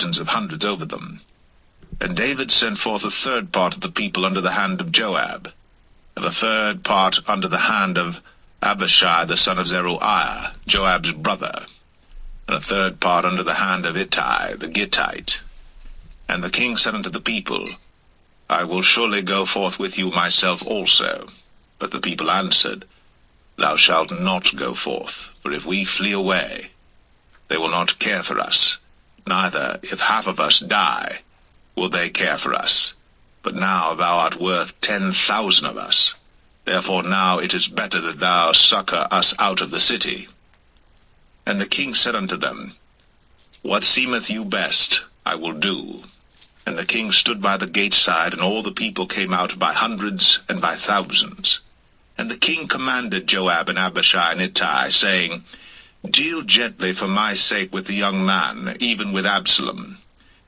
captains of hundreds over them. And David sent forth a third part of the people under the hand of Joab, and a third part under the hand of Abishai the son of Zeruiah, Joab's brother, and a third part under the hand of Ittai the Gittite. And the king said unto the people, I will surely go forth with you myself also. But the people answered, Thou shalt not go forth, for if we flee away, they will not care for us, neither, if half of us die, will they care for us. But now thou art worth 10,000 of us. Therefore now it is better that thou succor us out of the city. And the king said unto them, What seemeth you best, I will do. And the king stood by the gate side, and all the people came out by hundreds and by thousands. And the king commanded Joab and Abishai and Ittai, saying, Deal gently for my sake with the young man, even with Absalom.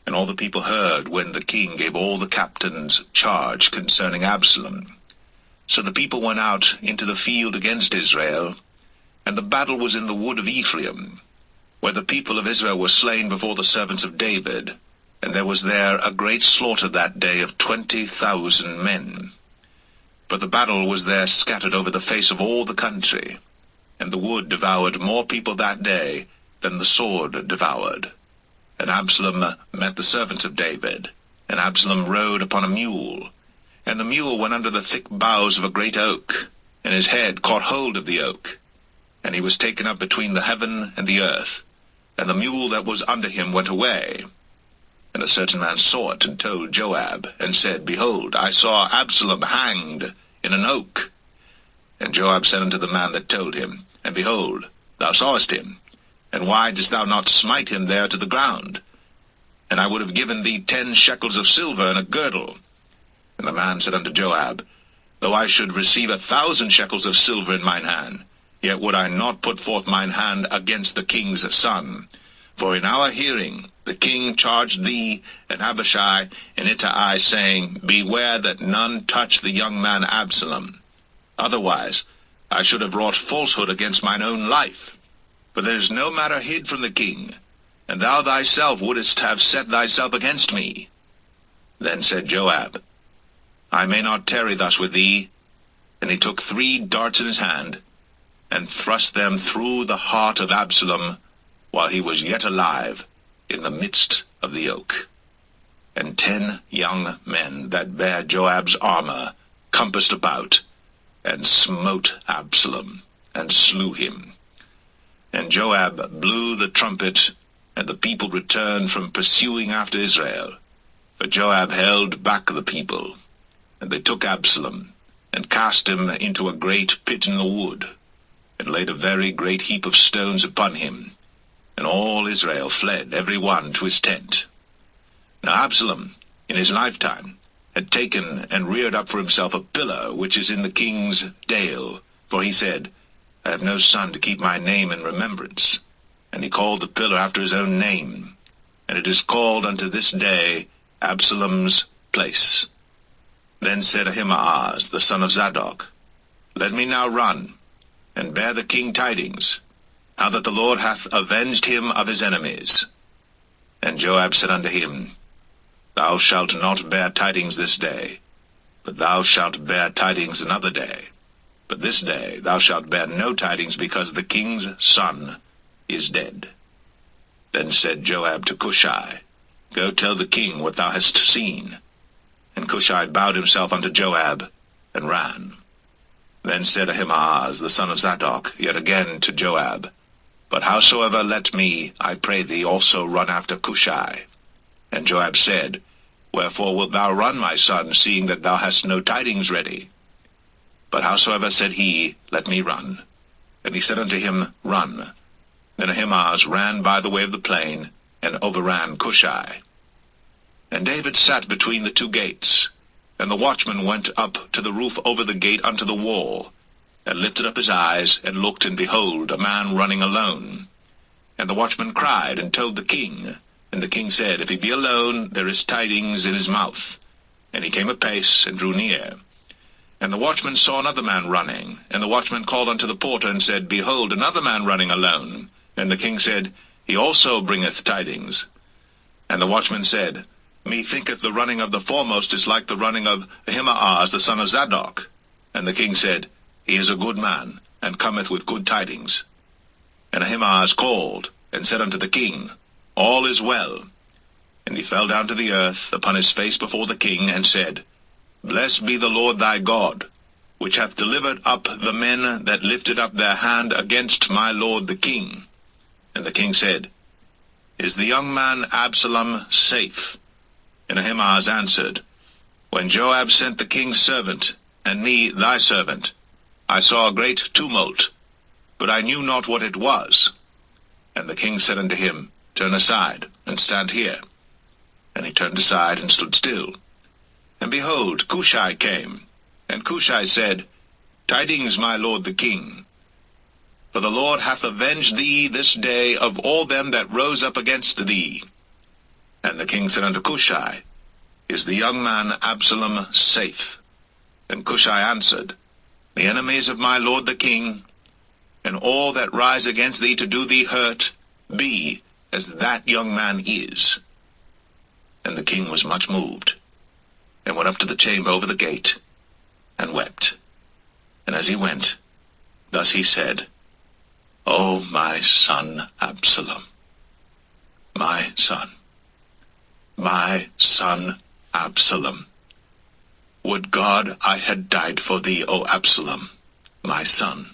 And all the people heard when the king gave all the captains charge concerning Absalom. So the people went out into the field against Israel, and the battle was in the wood of Ephraim, where the people of Israel were slain before the servants of David, and there was there a great slaughter that day of 20,000 men. For the battle was there scattered over the face of all the country, and the wood devoured more people that day than the sword devoured. And Absalom met the servants of David, and Absalom rode upon a mule, and the mule went under the thick boughs of a great oak, and his head caught hold of the oak, and he was taken up between the heaven and the earth, and the mule that was under him went away. And a certain man saw it, and told Joab, and said, Behold, I saw Absalom hanged in an oak. And Joab said unto the man that told him, And behold, thou sawest him, and why didst thou not smite him there to the ground? And I would have given thee 10 shekels of silver and a girdle. And the man said unto Joab, Though I should receive 1,000 shekels of silver in mine hand, yet would I not put forth mine hand against the king's son. For in our hearing the king charged thee and Abishai and Ittai, saying, Beware that none touch the young man Absalom. Otherwise I should have wrought falsehood against mine own life. For there is no matter hid from the king, and thou thyself wouldest have set thyself against me. Then said Joab, I may not tarry thus with thee. And he took 3 darts in his hand, and thrust them through the heart of Absalom, while he was yet alive, in the midst of the oak. And 10 young men that bare Joab's armor compassed about, and smote Absalom, and slew him. And Joab blew the trumpet, and the people returned from pursuing after Israel. For Joab held back the people. And they took Absalom, and cast him into a great pit in the wood, and laid a very great heap of stones upon him. And all Israel fled, every one to his tent. Now Absalom, in his lifetime, had taken and reared up for himself a pillar which is in the king's dale. For he said, I have no son to keep my name in remembrance. And he called the pillar after his own name, and it is called unto this day Absalom's place. Then said Ahimaaz the son of Zadok, Let me now run, and bear the king tidings, how that the Lord hath avenged him of his enemies. And Joab said unto him, Thou shalt not bear tidings this day, but thou shalt bear tidings another day. But this day thou shalt bear no tidings, because the king's son is dead. Then said Joab to Cushai, Go tell the king what thou hast seen. And Cushai bowed himself unto Joab, and ran. Then said Ahimaaz the son of Zadok yet again to Joab, But howsoever let me, I pray thee, also run after Cushai. And Joab said, Wherefore wilt thou run, my son, seeing that thou hast no tidings ready? But howsoever said he, Let me run. And he said unto him, Run. Then Ahimaaz ran by the way of the plain, and overran Cushai. And David sat between the 2 gates, and the watchman went up to the roof over the gate unto the wall, and lifted up his eyes, and looked, and behold, a man running alone. And the watchman cried, and told the king. And the king said, If he be alone, there is tidings in his mouth. And he came apace, and drew near. And the watchman saw another man running. And the watchman called unto the porter, and said, Behold, another man running alone. And the king said, He also bringeth tidings. And the watchman said, Methinketh the running of the foremost is like the running of Ahimaaz the son of Zadok. And the king said, He is a good man, and cometh with good tidings. And Ahimaaz called, and said unto the king, All is well. And he fell down to the earth upon his face before the king, and said, Blessed be the Lord thy God, which hath delivered up the men that lifted up their hand against my lord the king. And the king said, Is the young man Absalom safe? And Ahimaaz answered, When Joab sent the king's servant, and me thy servant, I saw a great tumult, but I knew not what it was. And the king said unto him, Turn aside, and stand here. And he turned aside, and stood still. And behold, Cushai came. And Cushai said, Tidings, my lord the king. For the Lord hath avenged thee this day of all them that rose up against thee. And the king said unto Cushai, Is the young man Absalom safe? And Cushai answered, The enemies of my lord the king, and all that rise against thee to do thee hurt, be as that young man is. And the king was much moved, and went up to the chamber over the gate, and wept. And as he went, thus he said, O my son Absalom, my son Absalom, would God I had died for thee, O Absalom, my son,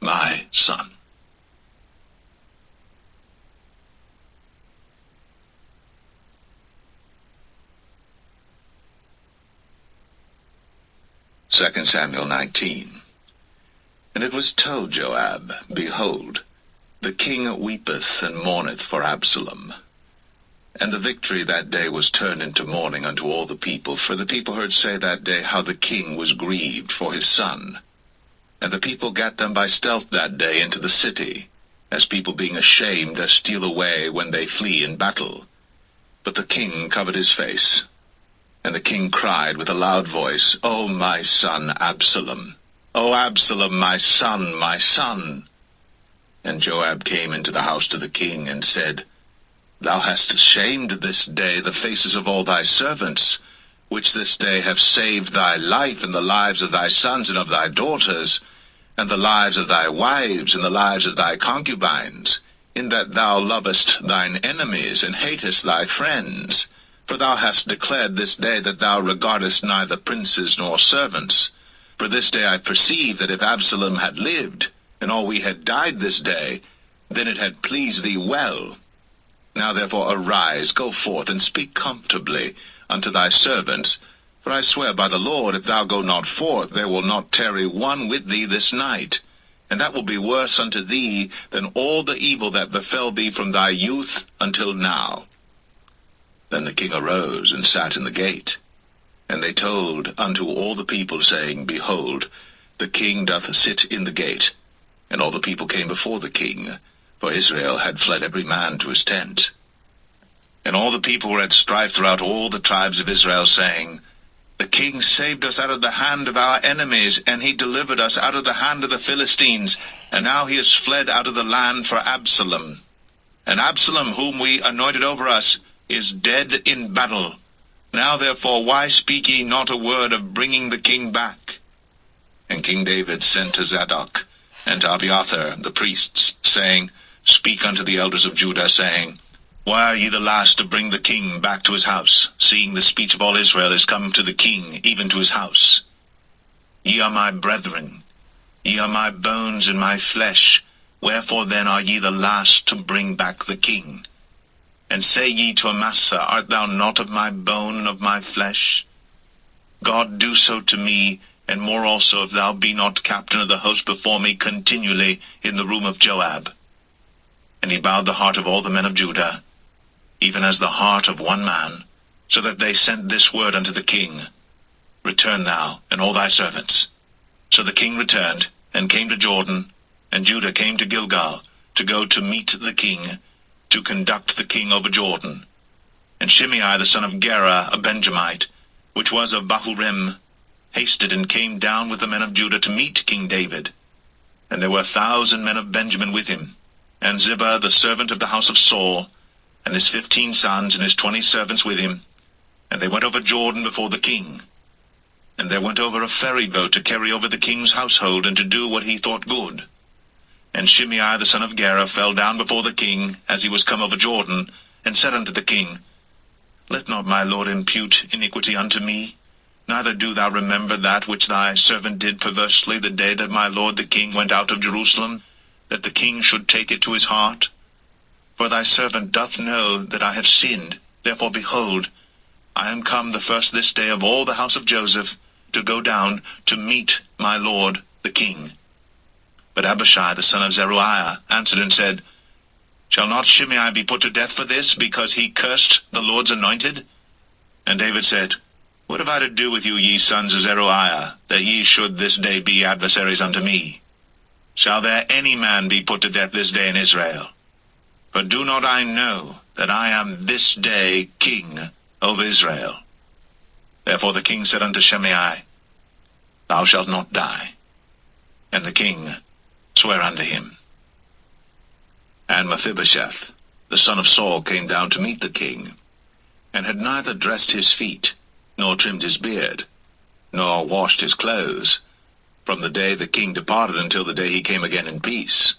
my son. Second Samuel 19. And it was told Joab, Behold, the king weepeth and mourneth for Absalom. And the victory that day was turned into mourning unto all the people, for the people heard say that day how the king was grieved for his son. And the people gat them by stealth that day into the city, as people being ashamed as steal away when they flee in battle. But the king covered his face. And the king cried with a loud voice, O my son Absalom, O Absalom, my son, my son. And Joab came into the house to the king, and said, Thou hast shamed this day the faces of all thy servants, which this day have saved thy life, and the lives of thy sons and of thy daughters, and the lives of thy wives, and the lives of thy concubines, in that thou lovest thine enemies, and hatest thy friends. For thou hast declared this day that thou regardest neither princes nor servants. For this day I perceive that if Absalom had lived, and all we had died this day, then it had pleased thee well. Now therefore arise, go forth, and speak comfortably unto thy servants. For I swear by the Lord, if thou go not forth, there will not tarry one with thee this night. And that will be worse unto thee than all the evil that befell thee from thy youth until now. Then the king arose and sat in the gate. And they told unto all the people, saying, Behold, the king doth sit in the gate. And all the people came before the king, for Israel had fled every man to his tent. And all the people were at strife throughout all the tribes of Israel, saying, The king saved us out of the hand of our enemies, and he delivered us out of the hand of the Philistines, and now he is fled out of the land for Absalom. And Absalom, whom we anointed over us, is dead in battle. Now therefore why speak ye not a word of bringing the king back? And King David sent to Zadok and to Abiathar the priests, saying, Speak unto the elders of Judah, saying, Why are ye the last to bring the king back to his house, seeing the speech of all Israel is come to the king, even to his house? Ye are my brethren, ye are my bones and my flesh, wherefore then are ye the last to bring back the king? And say ye to Amasa, Art thou not of my bone and of my flesh? God do so to me, and more also, if thou be not captain of the host before me continually in the room of Joab. And he bowed the heart of all the men of Judah, even as the heart of one man, so that they sent this word unto the king, Return thou, and all thy servants. So the king returned, and came to Jordan, and Judah came to Gilgal, to go to meet the king, to conduct the king over Jordan. And Shimei the son of Gera, a Benjamite, which was of Bahurim, hasted and came down with the men of Judah to meet King David. And there were 1,000 men of Benjamin with him, and Ziba the servant of the house of Saul, and his 15 sons, and his 20 servants with him, and they went over Jordan before the king. And there went over a ferry boat to carry over the king's household, and to do what he thought good. And Shimei the son of Gera fell down before the king, as he was come over Jordan, and said unto the king, Let not my lord impute iniquity unto me, neither do thou remember that which thy servant did perversely the day that my lord the king went out of Jerusalem, that the king should take it to his heart. For thy servant doth know that I have sinned. Therefore, behold, I am come the first this day of all the house of Joseph, to go down to meet my lord the king. But Abishai the son of Zeruiah answered and said, Shall not Shimei be put to death for this, because he cursed the Lord's anointed? And David said, What have I to do with you, ye sons of Zeruiah, that ye should this day be adversaries unto me? Shall there any man be put to death this day in Israel? For do not I know that I am this day king over Israel? Therefore the king said unto Shimei, Thou shalt not die. And the king sware unto him. And Mephibosheth, the son of Saul, came down to meet the king, and had neither dressed his feet, nor trimmed his beard, nor washed his clothes, from the day the king departed until the day he came again in peace.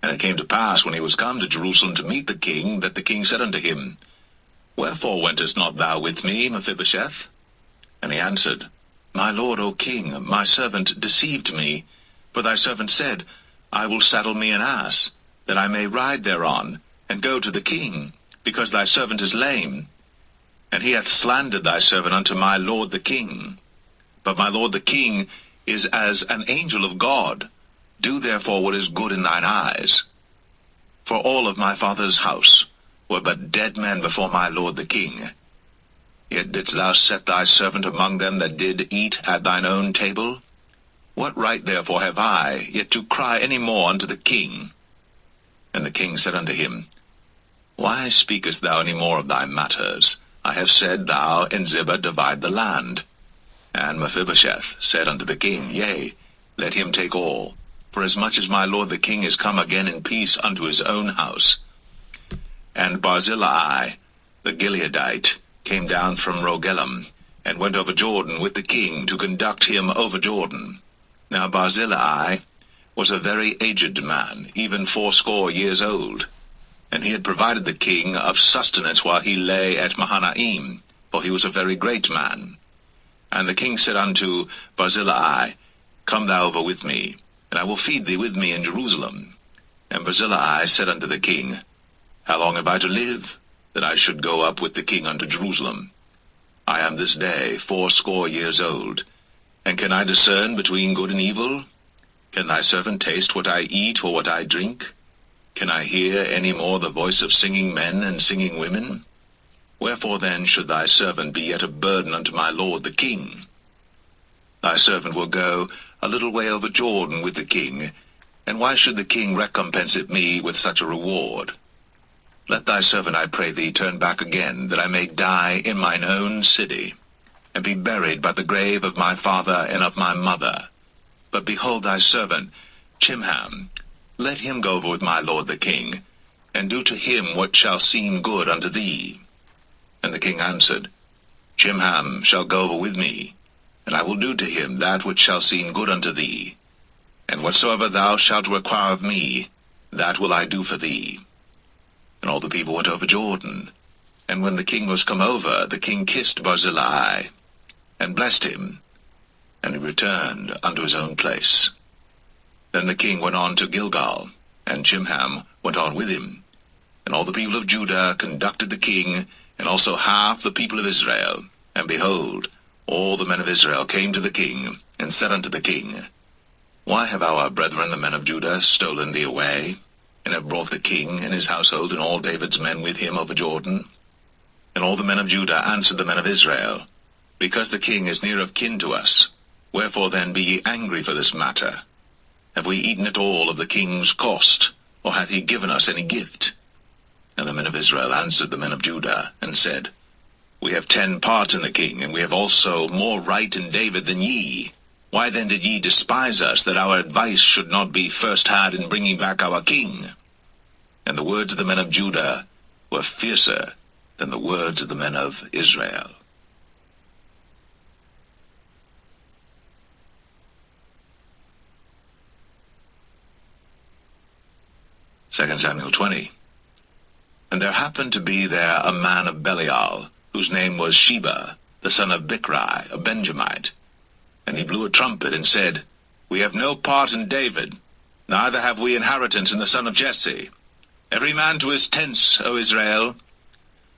And it came to pass, when he was come to Jerusalem to meet the king, that the king said unto him, Wherefore wentest not thou with me, Mephibosheth? And he answered, My lord, O king, my servant deceived me. For thy servant said, I will saddle me an ass, that I may ride thereon, and go to the king, because thy servant is lame. And he hath slandered thy servant unto my lord the king. But my lord the king is as an angel of God. Do therefore what is good in thine eyes. For all of my father's house were but dead men before my lord the king. Yet didst thou set thy servant among them that did eat at thine own table? What right therefore have I yet to cry any more unto the king? And the king said unto him, Why speakest thou any more of thy matters? I have said, Thou and Ziba divide the land. And Mephibosheth said unto the king, Yea, let him take all, for as much as my lord the king is come again in peace unto his own house. And Barzillai the Gileadite came down from Rogelim, and went over Jordan with the king to conduct him over Jordan. Now Barzillai was a very aged man, even 80 years old, and he had provided the king of sustenance while he lay at Mahanaim, for he was a very great man. And the king said unto Barzillai, Come thou over with me, and I will feed thee with me in Jerusalem. And Barzillai said unto the king, How long have I to live, that I should go up with the king unto Jerusalem? I am this day 80 years old, and can I discern between good and evil? Can thy servant taste what I eat or what I drink? Can I hear any more the voice of singing men and singing women? Wherefore then should thy servant be yet a burden unto my lord the king? Thy servant will go a little way over Jordan with the king, and why should the king recompense it me with such a reward? Let thy servant, I pray thee, turn back again, that I may die in mine own city, and be buried by the grave of my father and of my mother. But behold thy servant, Chimham, let him go over with my lord the king, and do to him what shall seem good unto thee. And the king answered, Chimham shall go over with me, and I will do to him that which shall seem good unto thee. And whatsoever thou shalt require of me, that will I do for thee. And all the people went over Jordan. And when the king was come over, the king kissed Barzillai, and blessed him, and he returned unto his own place. Then the king went on to Gilgal, and Chimham went on with him. And all the people of Judah conducted the king, and also half the people of Israel. And behold, all the men of Israel came to the king, and said unto the king, Why have our brethren the men of Judah stolen thee away, and have brought the king and his household and all David's men with him over Jordan? And all the men of Judah answered the men of Israel, Because the king is near of kin to us. Wherefore then be ye angry for this matter? Have we eaten at all of the king's cost, or hath he given us any gift? And the men of Israel answered the men of Judah, and said, We have 10 parts in the king, and we have also more right in David than ye. Why then did ye despise us, that our advice should not be first had in bringing back our king? And the words of the men of Judah were fiercer than the words of the men of Israel. 2 Samuel 20. And there happened to be there a man of Belial, whose name was Sheba, the son of Bichri, a Benjamite. And he blew a trumpet and said, We have no part in David, neither have we inheritance in the son of Jesse. Every man to his tents, O Israel.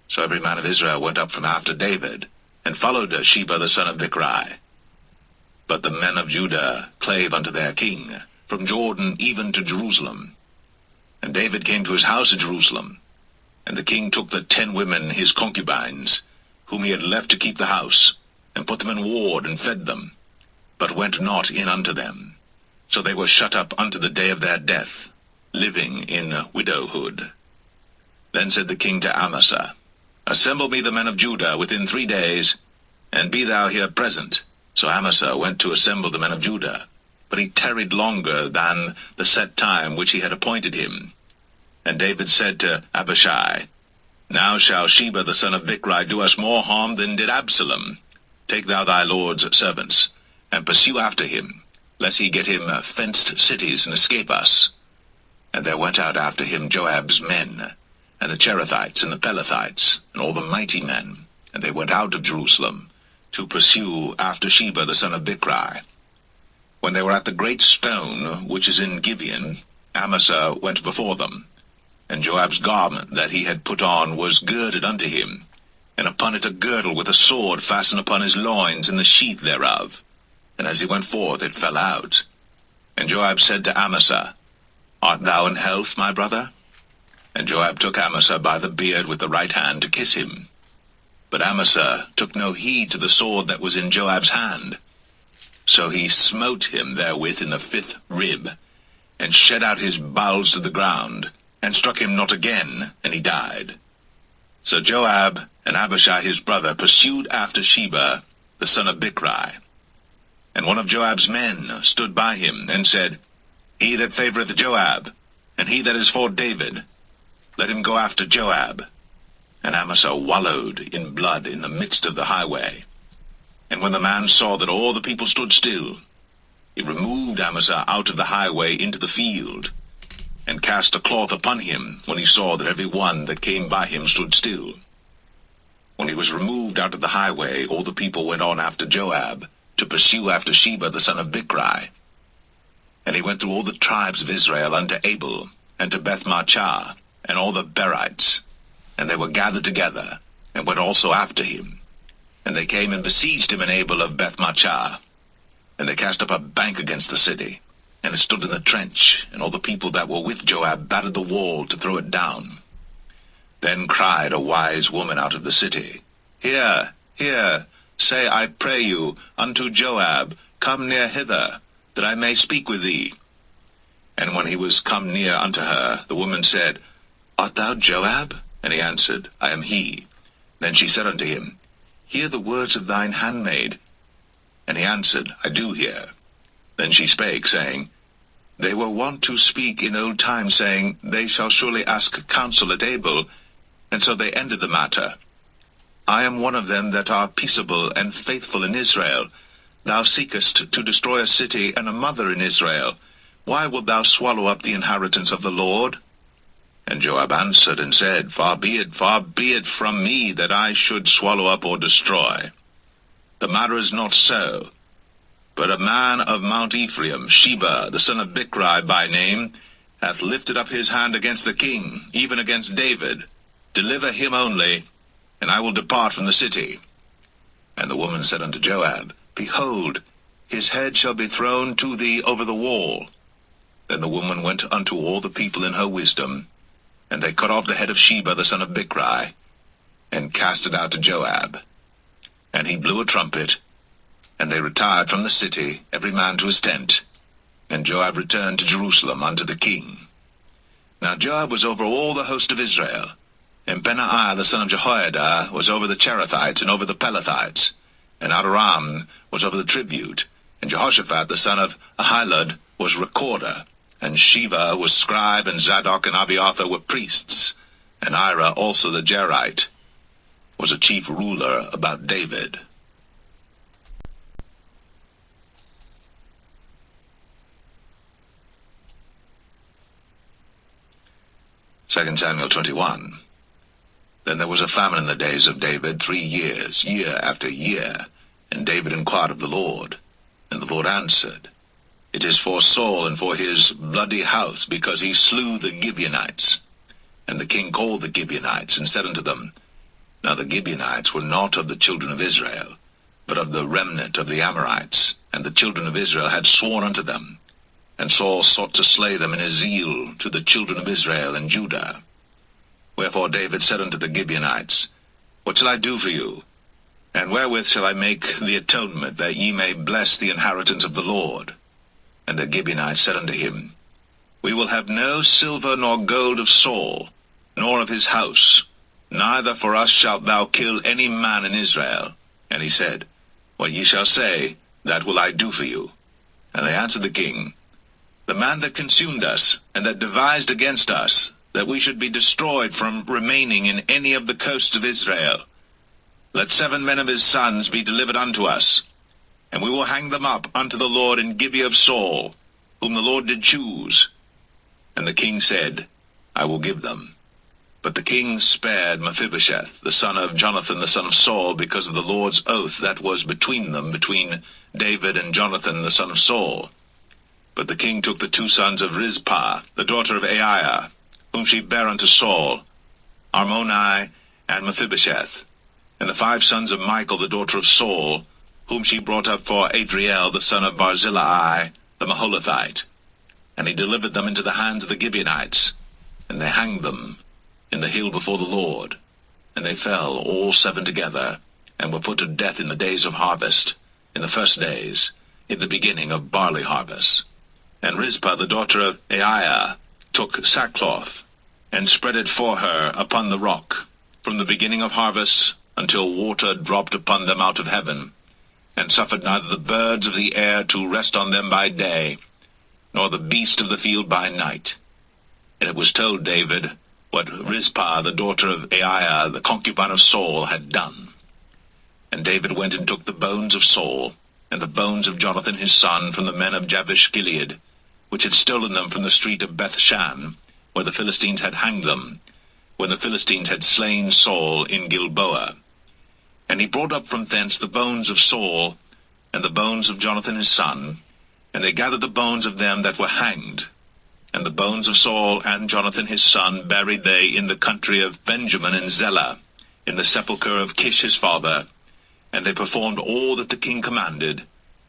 So every man of Israel went up from after David, and followed Sheba the son of Bichri. But the men of Judah clave unto their king, from Jordan even to Jerusalem. And David came to his house at Jerusalem. And the king took the 10 women, his concubines, whom he had left to keep the house, and put them in ward, and fed them, but went not in unto them. So they were shut up unto the day of their death, living in widowhood. Then said the king to Amasa, Assemble me the men of Judah within 3 days, and be thou here present. So Amasa went to assemble the men of Judah, but he tarried longer than the set time which he had appointed him. And David said to Abishai, Now shall Sheba the son of Bichri do us more harm than did Absalom. Take thou thy lord's servants, and pursue after him, lest he get him fenced cities and escape us. And there went out after him Joab's men, and the Cherethites and the Pelethites, and all the mighty men, and they went out of Jerusalem, to pursue after Sheba the son of Bichri. When they were at the great stone which is in Gibeon, Amasa went before them, and Joab's garment that he had put on was girded unto him, and upon it a girdle with a sword fastened upon his loins in the sheath thereof. And as he went forth it fell out. And Joab said to Amasa, Art thou in health, my brother? And Joab took Amasa by the beard with the right hand to kiss him. But Amasa took no heed to the sword that was in Joab's hand. So he smote him therewith in the 5th rib, and shed out his bowels to the ground, and struck him not again, and he died. So Joab and Abishai his brother pursued after Sheba the son of Bichri. And one of Joab's men stood by him, and said, He that favoureth Joab, and he that is for David, let him go after Joab. And Amasa wallowed in blood in the midst of the highway. And when the man saw that all the people stood still, he removed Amasa out of the highway into the field, and cast a cloth upon him, when he saw that every one that came by him stood still. When he was removed out of the highway, all the people went on after Joab, to pursue after Sheba the son of Bichri. And he went through all the tribes of Israel unto Abel, and to Bethmachah, and all the Berites, and they were gathered together, and went also after him. And they came and besieged him in Abel of Bethmachah. And they cast up a bank against the city, and it stood in the trench, and all the people that were with Joab battered the wall to throw it down. Then cried a wise woman out of the city, Hear, hear, say, I pray you, unto Joab, Come near hither, that I may speak with thee. And when he was come near unto her, the woman said, Art thou Joab? And he answered, I am he. Then she said unto him, Hear the words of thine handmaid. And he answered, I do hear. Then she spake, saying, They were wont to speak in old time, saying, They shall surely ask counsel at Abel. And so they ended the matter. I am one of them that are peaceable and faithful in Israel. Thou seekest to destroy a city and a mother in Israel. Why wilt thou swallow up the inheritance of the Lord? And Joab answered and said, far be it from me that I should swallow up or destroy. The matter is not so. But a man of Mount Ephraim, Sheba, the son of Bichri by name, hath lifted up his hand against the king, even against David. Deliver him only, and I will depart from the city. And the woman said unto Joab, Behold, his head shall be thrown to thee over the wall. Then the woman went unto all the people in her wisdom, and they cut off the head of Sheba the son of Bichri, and cast it out to Joab. And he blew a trumpet, and they retired from the city, every man to his tent. And Joab returned to Jerusalem unto the king. Now Joab was over all the host of Israel, and Benaiah the son of Jehoiada was over the Cherethites and over the Pelethites, and Adoram was over the tribute, and Jehoshaphat the son of Ahilud was recorder, and Sheva was scribe, and Zadok and Abiathar were priests. And Ira also the Jerite was a chief ruler about David. 2 Samuel 21. Then there was a famine in the days of David 3 years, year after year. And David inquired of the Lord. And the Lord answered, It is for Saul and for his bloody house, because he slew the Gibeonites. And the king called the Gibeonites, and said unto them, Now the Gibeonites were not of the children of Israel, but of the remnant of the Amorites. And the children of Israel had sworn unto them. And Saul sought to slay them in his zeal to the children of Israel and Judah. Wherefore David said unto the Gibeonites, What shall I do for you? And wherewith shall I make the atonement, that ye may bless the inheritance of the Lord? And the Gibeonites said unto him, We will have no silver nor gold of Saul, nor of his house, neither for us shalt thou kill any man in Israel. And he said, What ye shall say, that will I do for you. And they answered the king, The man that consumed us, and that devised against us, that we should be destroyed from remaining in any of the coasts of Israel, let 7 men of his sons be delivered unto us, and we will hang them up unto the Lord in Gibeah of Saul, whom the Lord did choose. And the king said, I will give them. But the king spared Mephibosheth, the son of Jonathan, the son of Saul, because of the Lord's oath that was between them, between David and Jonathan, the son of Saul. But the king took the 2 sons of Rizpah, the daughter of Aiah, whom she bare unto Saul, Armoni and Mephibosheth, and the 5 sons of Michal, the daughter of Saul, whom she brought up for Adriel, the son of Barzillai, the Maholathite. And he delivered them into the hands of the Gibeonites, and they hanged them in the hill before the Lord. And they fell, all 7 together, and were put to death in the days of harvest, in the first days, in the beginning of barley harvest. And Rizpah, the daughter of Aiah, took sackcloth, and spread it for her upon the rock, from the beginning of harvest until water dropped upon them out of heaven, and suffered neither the birds of the air to rest on them by day, nor the beast of the field by night. And it was told David what Rizpah, the daughter of Aiah, the concubine of Saul, had done. And David went and took the bones of Saul, and the bones of Jonathan his son, from the men of Jabesh Gilead, which had stolen them from the street of Bethshan, where the Philistines had hanged them, when the Philistines had slain Saul in Gilboa. And he brought up from thence the bones of Saul, and the bones of Jonathan his son, and they gathered the bones of them that were hanged. And the bones of Saul and Jonathan his son buried they in the country of Benjamin in Zelah, in the sepulchre of Kish his father. And they performed all that the king commanded,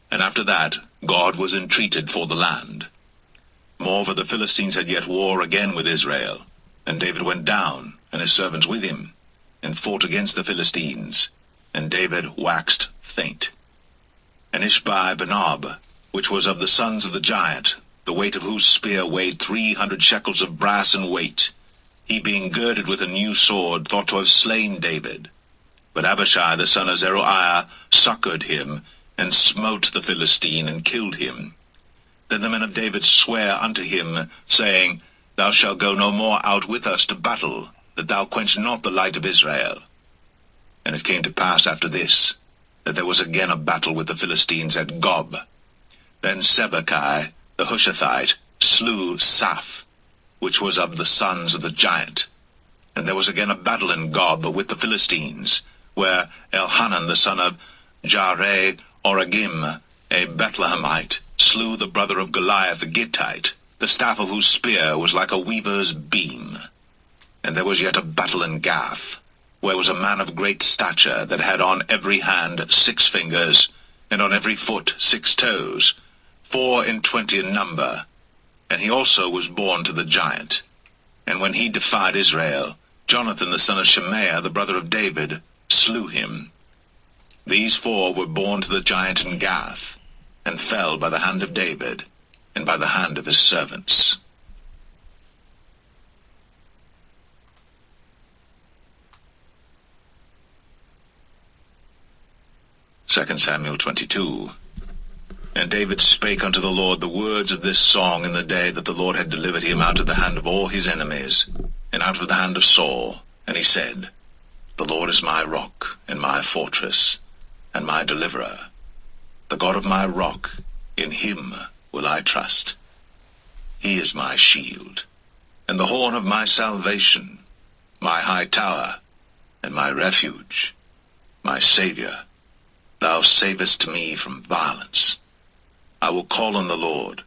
and after that God was entreated for the land. Moreover, the Philistines had yet war again with Israel, and David went down, and his servants with him, and fought against the Philistines, and David waxed faint. And Ishbi-Benob, which was of the sons of the giant, the weight of whose spear weighed 300 shekels of brass in weight, he being girded with a new sword, thought to have slain David. But Abishai the son of Zeruiah succored him, and smote the Philistine, and killed him. Then the men of David sware unto him, saying, Thou shalt go no more out with us to battle, that thou quench not the light of Israel. And it came to pass after this, that there was again a battle with the Philistines at Gob. Then Sibbechai the Hushathite slew Saph, which was of the sons of the giant. And there was again a battle in Gob with the Philistines, where Elhanan the son of Jareh-Oregim, a Bethlehemite, slew the brother of Goliath the Gittite, the staff of whose spear was like a weaver's beam. And there was yet a battle in Gath, where was a man of great stature, that had on every hand 6 fingers, and on every foot 6 toes, 24 in number. And he also was born to the giant. And when he defied Israel, Jonathan the son of Shemaiah, the brother of David, slew him. These 4 were born to the giant in Gath, and fell by the hand of David, and by the hand of his servants. Second Samuel 22. And David spake unto the Lord the words of this song in the day that the Lord had delivered him out of the hand of all his enemies. and out of the hand of Saul. And he said, The Lord is my rock, and my fortress, and my deliverer. The God of my rock, in him will I trust. He is my shield, and the horn of my salvation, my high tower, and my refuge, my Saviour. Thou savest me from violence. I will call on the Lord,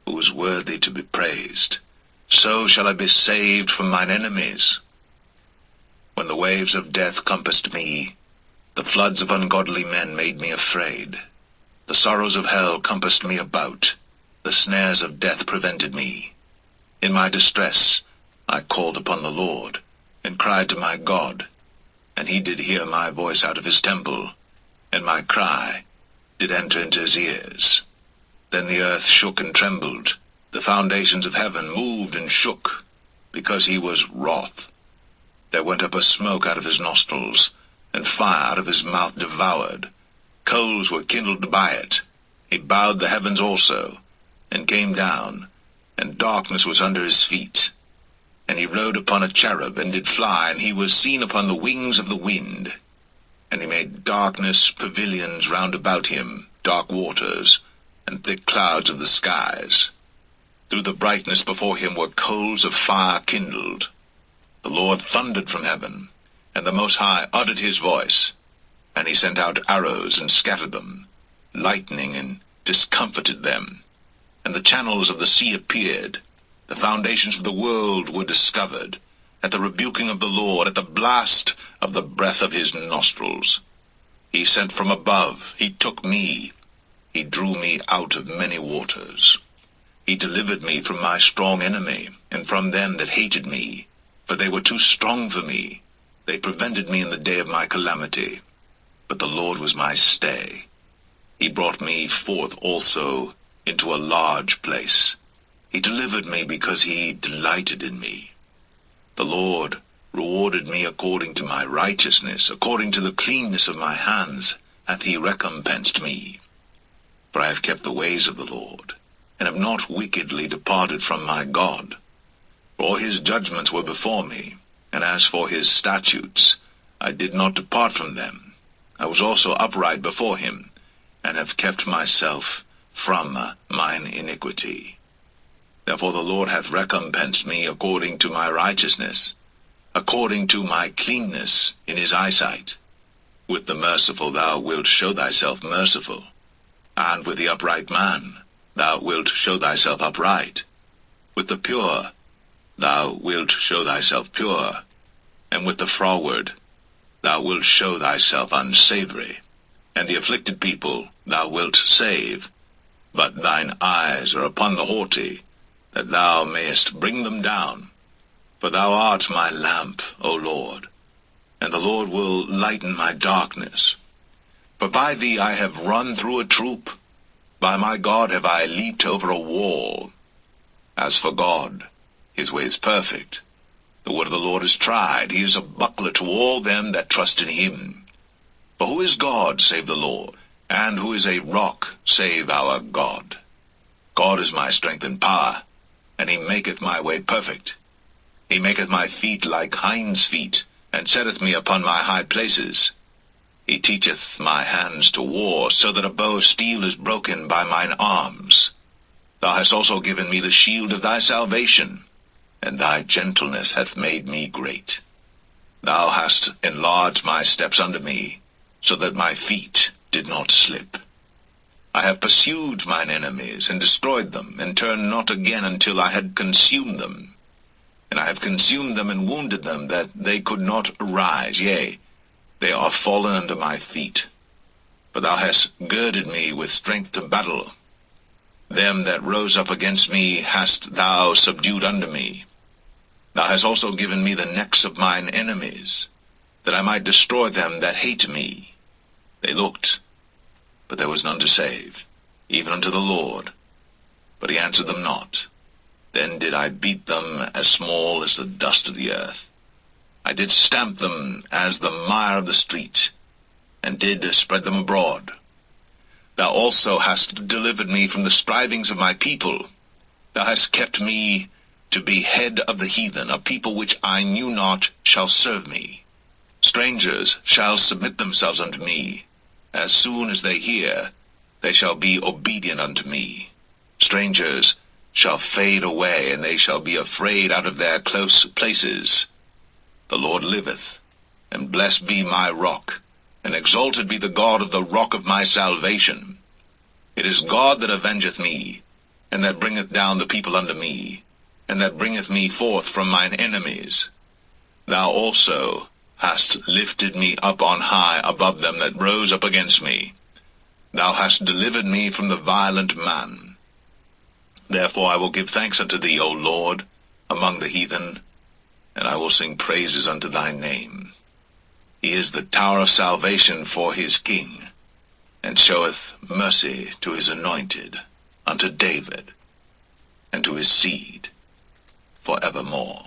who is worthy to be praised. So shall I be saved from mine enemies. When the waves of death compassed me, the floods of ungodly men made me afraid. The sorrows of hell compassed me about. The snares of death prevented me. In my distress I called upon the Lord, and cried to my God. And he did hear my voice out of his temple, and my cry did enter into his ears. Then the earth shook and trembled. The foundations of heaven moved and shook, because he was wroth. There went up a smoke out of his nostrils, and fire out of his mouth devoured. Coals were kindled by it. He bowed the heavens also, and came down, and darkness was under his feet. And he rode upon a cherub, and did fly, and he was seen upon the wings of the wind. And he made darkness pavilions round about him, dark waters, and thick clouds of the skies. Through the brightness before him were coals of fire kindled. The Lord thundered from heaven, and the Most High uttered his voice. And he sent out arrows and scattered them, lightning and discomfited them. And the channels of the sea appeared. The foundations of the world were discovered, at the rebuking of the Lord, at the blast of the breath of his nostrils. He sent from above, he took me. He drew me out of many waters. He delivered me from my strong enemy, and from them that hated me. For they were too strong for me. They prevented me in the day of my calamity. But the Lord was my stay. He brought me forth also into a large place. He delivered me because he delighted in me. The Lord rewarded me according to my righteousness, according to the cleanness of my hands hath he recompensed me. For I have kept the ways of the Lord, and have not wickedly departed from my God. For all his judgments were before me, and as for his statutes, I did not depart from them. I was also upright before him, and have kept myself from mine iniquity. Therefore the Lord hath recompensed me according to my righteousness, according to my cleanness in his eyesight. With the merciful thou wilt show thyself merciful, and with the upright man thou wilt show thyself upright. With the pure thou wilt show thyself pure, and with the froward thou wilt show thyself unsavory. And the afflicted people thou wilt save, but thine eyes are upon the haughty, that thou mayest bring them down. For thou art my lamp, O Lord, and the Lord will lighten my darkness. For by thee I have run through a troop, by my God have I leaped over a wall. As for God, his way is perfect. The word of the Lord is tried. He is a buckler to all them that trust in him. For who is God save the Lord? And who is a rock save our God? God is my strength and power, and he maketh my way perfect. He maketh my feet like hinds' feet, and setteth me upon my high places. He teacheth my hands to war, so that a bow of steel is broken by mine arms. Thou hast also given me the shield of thy salvation, and thy gentleness hath made me great. Thou hast enlarged my steps under me, so that my feet did not slip. I have pursued mine enemies, and destroyed them, and turned not again until I had consumed them. And I have consumed them and wounded them, that they could not arise. Yea, they are fallen under my feet. For thou hast girded me with strength to battle. Them that rose up against me hast thou subdued under me. Thou hast also given me the necks of mine enemies, that I might destroy them that hate me. They looked, but there was none to save, even unto the Lord. But he answered them not. Then did I beat them as small as the dust of the earth. I did stamp them as the mire of the street, and did spread them abroad. Thou also hast delivered me from the strivings of my people. Thou hast kept me to be head of the heathen, a people which I knew not shall serve me. Strangers shall submit themselves unto me. As soon as they hear, they shall be obedient unto me. Strangers shall fade away, and they shall be afraid out of their close places. The Lord liveth, and blessed be my rock, and exalted be the God of the rock of my salvation. It is God that avengeth me, and that bringeth down the people unto me, and that bringeth me forth from mine enemies. Thou also hast lifted me up on high above them that rose up against me. Thou hast delivered me from the violent man. Therefore I will give thanks unto thee, O Lord, among the heathen, and I will sing praises unto thy name. He is the tower of salvation for his king, and showeth mercy to his anointed, unto David, and to his seed forevermore.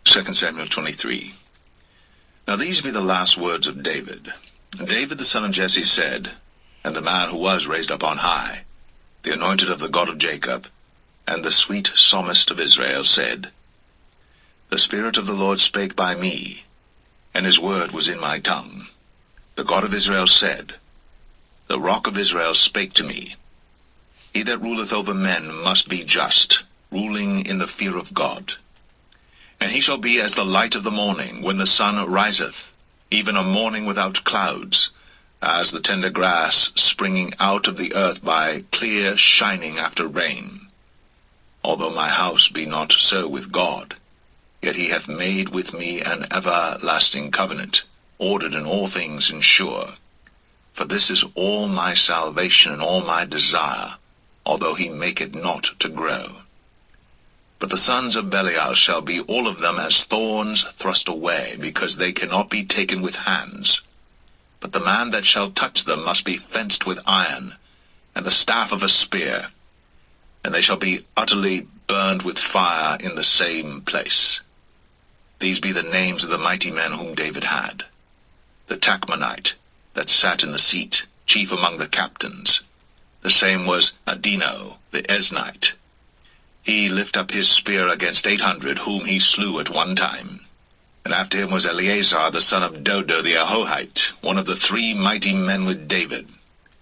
2 Samuel 23. Now these be the last words of David. And David the son of Jesse said, and the man who was raised up on high, the anointed of the God of Jacob, and the sweet psalmist of Israel, said, The Spirit of the Lord spake by me, and his word was in my tongue. The God of Israel said, The rock of Israel spake to me. He that ruleth over men must be just, ruling in the fear of God. And he shall be as the light of the morning, when the sun riseth, even a morning without clouds, as the tender grass springing out of the earth by clear shining after rain. Although my house be not so with God, yet he hath made with me an everlasting covenant, ordered in all things and sure. For this is all my salvation and all my desire, although he make it not to grow. But the sons of Belial shall be all of them as thorns thrust away, because they cannot be taken with hands. But the man that shall touch them must be fenced with iron, and the staff of a spear, and they shall be utterly burned with fire in the same place. These be the names of the mighty men whom David had. The Tachmonite, that sat in the seat, chief among the captains. The same was Adino, the Esnite. He lifted up his spear against 800, whom he slew at one time. And after him was Eleazar, the son of Dodo the Ahohite, one of the 3 mighty men with David,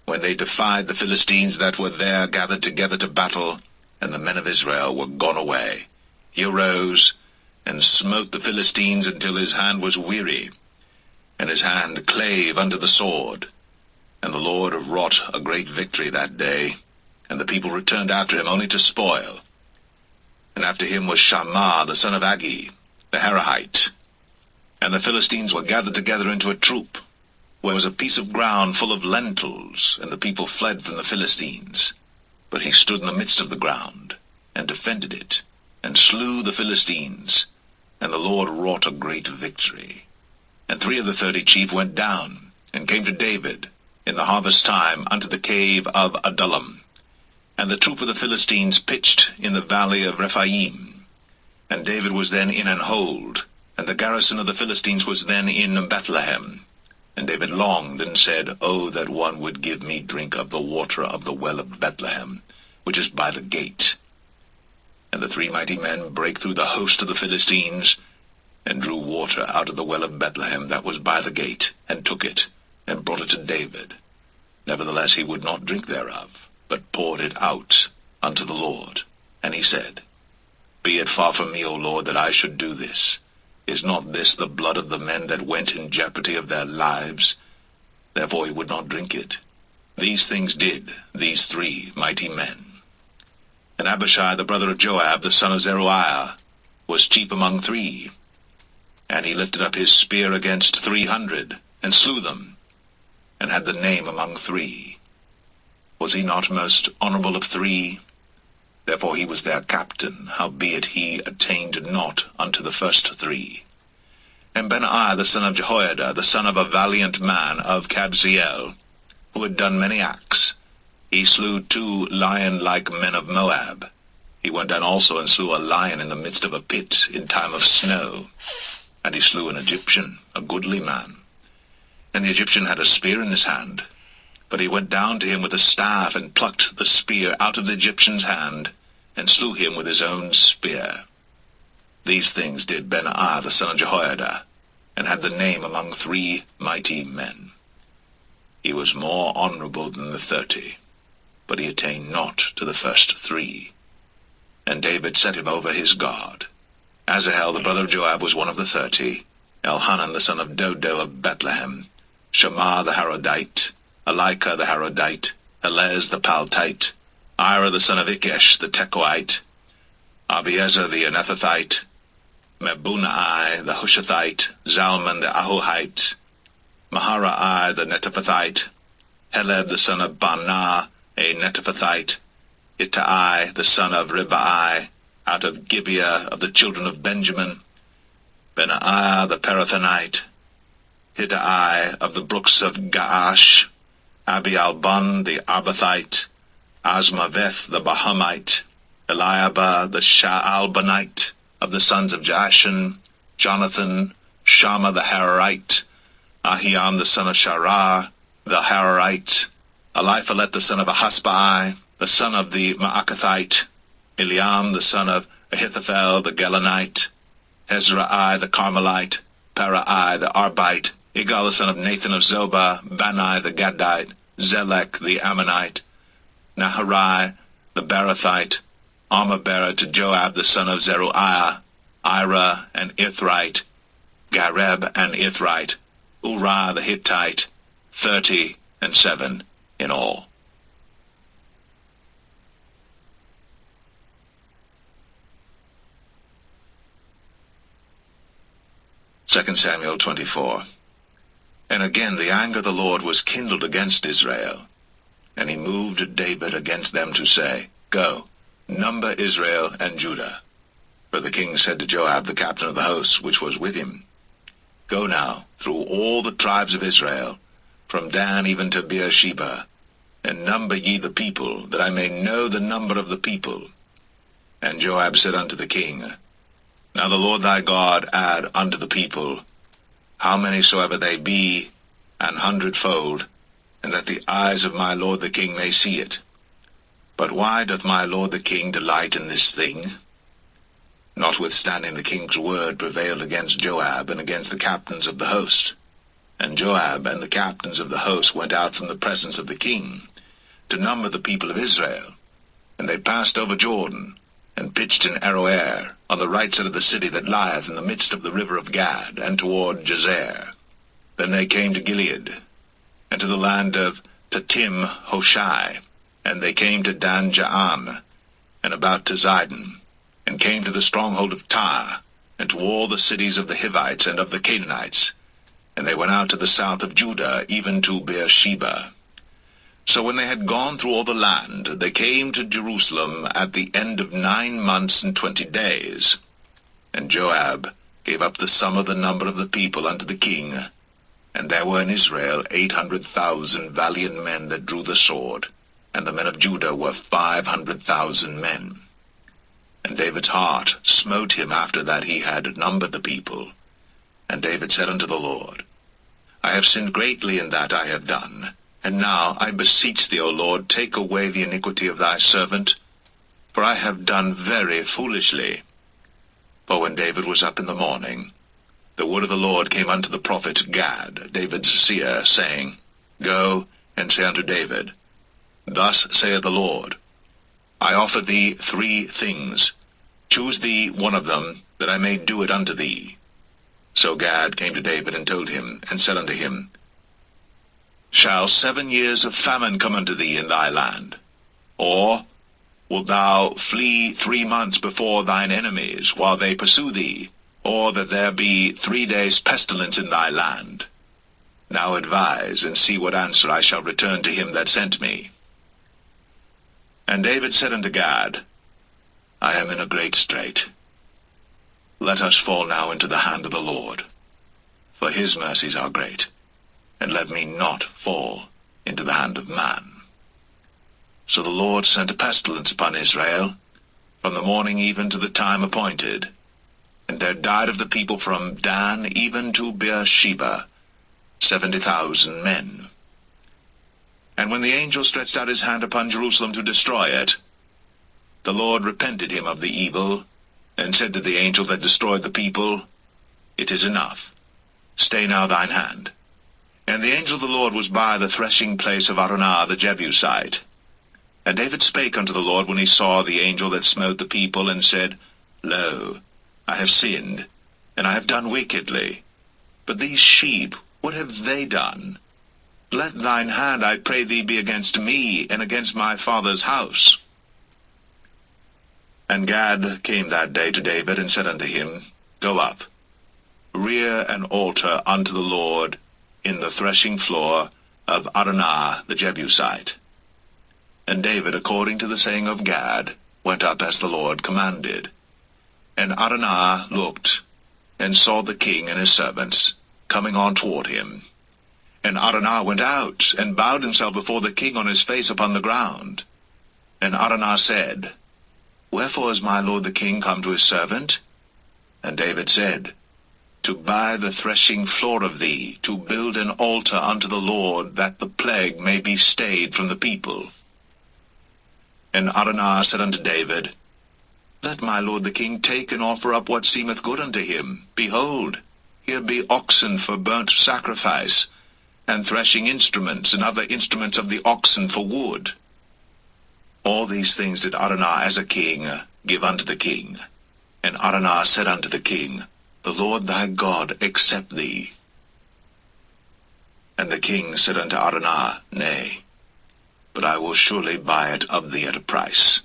when they defied the Philistines that were there gathered together to battle, and the men of Israel were gone away. He arose, and smote the Philistines until his hand was weary, and his hand clave unto the sword. And the Lord wrought a great victory that day, and the people returned after him only to spoil. And after him was Shammah the son of Agi, the Harahite. And the Philistines were gathered together into a troop, where was a piece of ground full of lentils, and the people fled from the Philistines. But he stood in the midst of the ground, and defended it, and slew the Philistines, and the Lord wrought a great victory. And 3 of the 30 chief went down, and came to David, in the harvest time, unto the cave of Adullam. And the troop of the Philistines pitched in the valley of Rephaim. And David was then in an hold, and the garrison of the Philistines was then in Bethlehem. And David longed, and said, Oh, that one would give me drink of the water of the well of Bethlehem, which is by the gate. And the 3 mighty men brake through the host of the Philistines, and drew water out of the well of Bethlehem that was by the gate, and took it, and brought it to David. Nevertheless he would not drink thereof, but poured it out unto the Lord. And he said, Be it far from me, O Lord, that I should do this. Is not this the blood of the men that went in jeopardy of their lives? Therefore he would not drink it. These things did these 3 mighty men. And Abishai the brother of Joab, the son of Zeruiah, was chief among 3. And he lifted up his spear against 300, and slew them, and had the name among 3. Was he not most honorable of 3? Therefore he was their captain, howbeit he attained not unto the first 3. And Benaiah the son of Jehoiada, the son of a valiant man of Kabzeel, who had done many acts, he slew 2 lion-like men of Moab. He went down also and slew a lion in the midst of a pit in time of snow. And he slew an Egyptian, a goodly man. And the Egyptian had a spear in his hand. But he went down to him with a staff, and plucked the spear out of the Egyptian's hand, and slew him with his own spear. These things did Benaiah the son of Jehoiada, and had the name among 3 mighty men. He was more honorable than the 30, but he attained not to the first 3. And David set him over his guard. Asahel the brother of Joab was one of the 30, Elhanan the son of Dodo of Bethlehem, Shammah the Harodite, Elika the Harodite, Helez the Paltite, Ira the son of Ikesh the Tekoite, Abiezer the Anethathite, Mebunai the Hushathite, Zalman the Ahohite, Maharai the Netophathite, Heleb the son of Baanah a Netophathite, Ittai the son of Ribai, out of Gibeah of the children of Benjamin, Benaiah the Parathonite, Hittai of the brooks of Gaash, Abialbon the Arbathite, Asmaveth the Bahamite, Eliabah the Shaalbanite, of the sons of Jashan, Jonathan, Shammah the Hararite, Ahiam the son of Sharah, the Hararite, Eliphalet the son of Ahasbai, the son of the Maacathite, Eliam the son of Ahithophel the Gelonite, Hezrai the Carmelite, Parai the Arbite, Igal the son of Nathan of Zobah, Bani the Gadite, Zelek the Ammonite, Naharai the Barathite, Armabera to Joab the son of Zeruiah, Ira and Ithrite, Gareb and Ithrite, Uriah the Hittite, 37 in all. Second Samuel 24. And again the anger of the Lord was kindled against Israel, and he moved David against them to say, Go, number Israel and Judah. For the king said to Joab the captain of the host which was with him, Go now through all the tribes of Israel, from Dan even to Beersheba, and number ye the people, that I may know the number of the people. And Joab said unto the king, Now the Lord thy God add unto the people, how many soever they be, 100-fold, and that the eyes of my lord the king may see it. But why doth my lord the king delight in this thing? Notwithstanding the king's word prevailed against Joab and against the captains of the host. And Joab and the captains of the host went out from the presence of the king, to number the people of Israel. And they passed over Jordan, and pitched in Aroer, on the right side of the city that lieth in the midst of the river of Gad, and toward Jazer. Then they came to Gilead, and to the land of Tatim Hoshai, and they came to Dan Jaan, and about to Zidon, and came to the stronghold of Tyre, and to all the cities of the Hivites and of the Canaanites. And they went out to the south of Judah, even to Beersheba. So when they had gone through all the land, they came to Jerusalem at the end of 9 months and 20 days. And Joab gave up the sum of the number of the people unto the king. And there were in Israel 800,000 valiant men that drew the sword, and the men of Judah were 500,000 men. And David's heart smote him after that he had numbered the people. And David said unto the Lord, I have sinned greatly in that I have done. And now I beseech thee, O Lord, take away the iniquity of thy servant, for I have done very foolishly. For when David was up in the morning, the word of the Lord came unto the prophet Gad, David's seer, saying, Go and say unto David, Thus saith the Lord, I offer thee 3 things. Choose thee one of them, that I may do it unto thee. So Gad came to David and told him, and said unto him, Shall 7 years of famine come unto thee in thy land? Or wilt thou flee 3 months before thine enemies, while they pursue thee? Or that there be 3 days pestilence in thy land? Now advise, and see what answer I shall return to him that sent me. And David said unto Gad, I am in a great strait. Let us fall now into the hand of the Lord, for his mercies are great, and let me not fall into the hand of man. So the Lord sent a pestilence upon Israel, from the morning even to the time appointed. And there died of the people from Dan even to Beersheba 70,000 men. And when the angel stretched out his hand upon Jerusalem to destroy it, the Lord repented him of the evil, and said to the angel that destroyed the people, It is enough. Stay now thine hand. And the angel of the Lord was by the threshing place of Araunah the Jebusite. And David spake unto the Lord when he saw the angel that smote the people, and said, Lo, I have sinned, and I have done wickedly. But these sheep, what have they done? Let thine hand, I pray thee, be against me, and against my father's house. And Gad came that day to David, and said unto him, Go up, rear an altar unto the Lord in the threshing floor of Araunah the Jebusite. And David, according to the saying of Gad, went up as the Lord commanded. And Araunah looked, and saw the king and his servants coming on toward him. And Araunah went out, and bowed himself before the king on his face upon the ground. And Araunah said, Wherefore is my lord the king come to his servant? And David said, To buy the threshing floor of thee, to build an altar unto the Lord, that the plague may be stayed from the people. And Araunah said unto David, Let my lord the king take and offer up what seemeth good unto him. Behold, here be oxen for burnt sacrifice, and threshing instruments, and other instruments of the oxen for wood. All these things did Araunah as a king give unto the king. And Araunah said unto the king, The Lord thy God accept thee. And the king said unto Araunah, Nay, but I will surely buy it of thee at a price.